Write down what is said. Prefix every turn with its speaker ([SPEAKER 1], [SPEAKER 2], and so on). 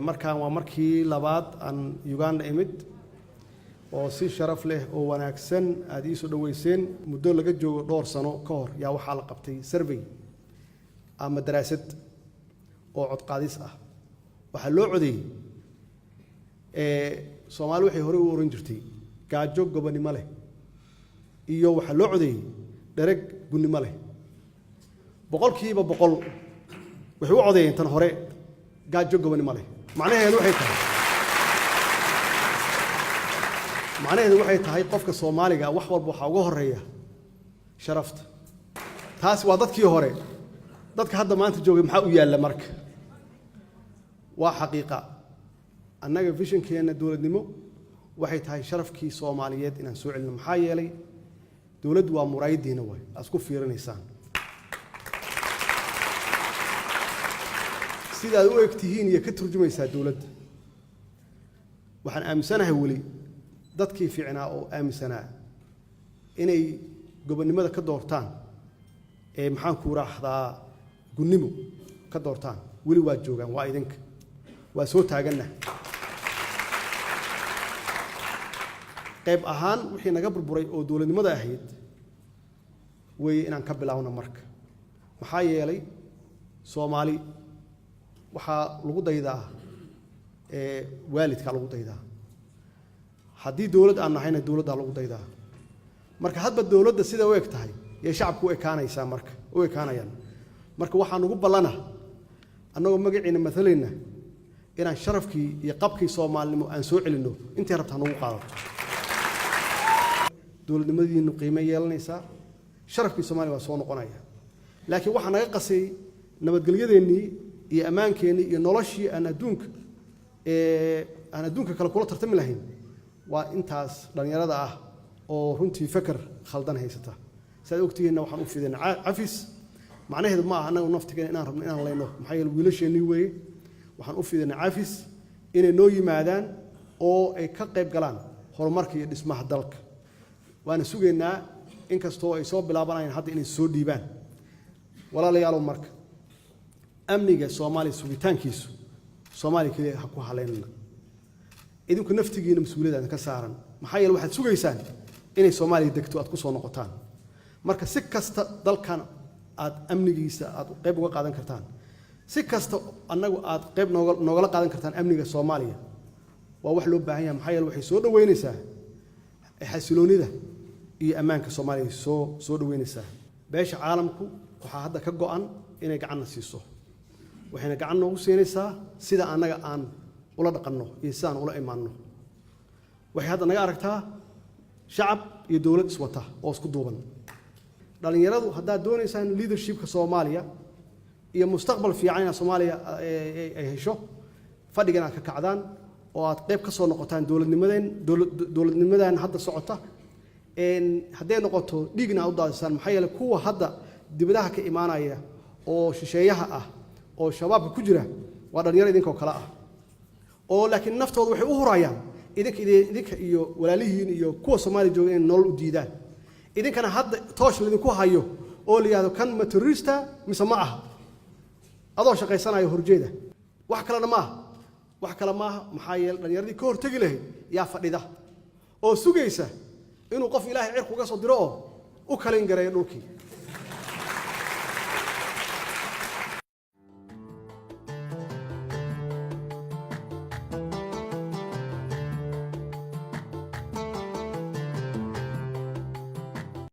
[SPEAKER 1] markaan waa markii labaad aan Uganda imid oo si sharaf leh oo wanaagsan aad ii soo dhaweyseen muddo laga joogo dhowr sano ka hor yaa waxa la qabtay survey ama daraasad oo cod qaadis ah waxa loo codeeyay Soomaali waxay hore u oran jirtay gaajo gobonimo leh iyo waxa loo codeeyay dhereg gunnimo leh boqolkiiba boqol waxay u codeeyeen tan hore gaajo gobonimo leh macnaheedu waxay tahay qofka Soomaaliga wax walba waxa uga horeeya sharafta taas waa dadkii hore dadka hadda maanta joogay maxaa u yaala marka waa xaqiiqa annaga visionkeena dawladnimo waxay tahay sharafkii Soomaaliyeed inaan soo celino maxaa yeelay dawladdu waa muraayadiina way asku fiirinaysaan sida aad u egtihiin iyo ka turjumaysaa dawladda waxaan aaminsanahay wali dadkii fiicnaa oo aaminsanaa inay gobonimada ka doortaan maxaan ku raahdaa gunnimo ka doortaan wali waa joogaan waa idinka waa soo taaganna qayb ahaan wixii naga burburay oo dawladnimada ahayd way inaan ka bilaawno marka maxaa yeelay Soomaali waxa lagu daydaa waalidka lagu daydaa haddii dawlad aan nahayna dawladda lagu daydaa marka hadba dawladda sida u eg tahay ee shacabku ekaanaysa marka u ekaanayaan marka waxaan ugu ballana annagoo magaciina mathalayna inaan sharafkii iyo qabkii Soomaalinimo aan soo celino intii rabtaan ugu qaadato dawladnimadiinu qiimo yeelanaysa sharafkii Soomaaliya waa soo noqonaya laakiin waxa naga qasay nabadgelyadeennii iyo ammaankeennii iyo noloshii aan adduunka kale kula tartami lahayn waa intaas dhalinyarada ah oo runtii fakar khaldan haysata saad ogtihiin waxaan u fiidinaa cafis macnaheedu ma aha anagu naftigeena inaan rabno inaan leyno maxay wiilasheenii weeye waxaan u fiidinaa cafis inay noo yimaadaan oo ay ka qayb galaan horumarka iyo dhismaha dalka waana sugeynaa inkastoo ay soo bilaabanayaan hadda inay soo dhiibaan walaalayaal marka amniga Soomaaliya sugitaankiisu Soomaaliya kaliya ha ku haleynna idinku naftigiina mas'uuliyadda ka saaran maxaa yeelay waxaad sugaysaan inay Soomaaliya degto aad ku soo noqotaan marka si kasta dalkan aad amnigiisa aad qayb uga qaadan kartaan si kasta annagu aad qayb noogala qaadan kartaan amniga Soomaaliya waa wax loo baahan yahay maxaa yeelay waxay soo dhaweynaysaa xasiloonida iyo ammaanka Soomaaliya soo dhaweynaysaa beesha caalamku waxa hadda ka go'an inay gacan siiso waxayna gacan noogu siinaysaa sida annaga aan ula dhaqanno iyo sidaan ula imaanno waxay hadda naga aragtaa shacab iyo dawlad iswata oo isku duuban dhalinyaradu haddaad doonaysaan leadershipka Soomaaliya iyo mustaqbal fiican in Soomaaliya ay hesho fadhigan aad ka kacdaan oo aad qayb ka soo noqotaan dawladnimadan hadda socota hadday noqoto dhiigna u daadisaan maxaa yeelay kuwa hadda dibadaha ka imaanaya oo shisheeyaha ah oo shabaabka ku jira waa dhalinyaro idinkoo kala ah oo laakiin naftooda waxay u hurayaan idinka iyo walaalihiin iyo kuwa Soomaaliya jooga in nolol u diidaan idinkana hadda toosh idinku hayo oo la yiraahdo kan ma terrorista mise ma aha adoo shaqaysanayo horjeeda wax kale ma maxaa yeelay dhalinyaradii ka hortagi lahayd yaa fadhida oo sugaysa inuu qof Ilaahay cirku uga soo diro oo u kalin gareeyo dhulkii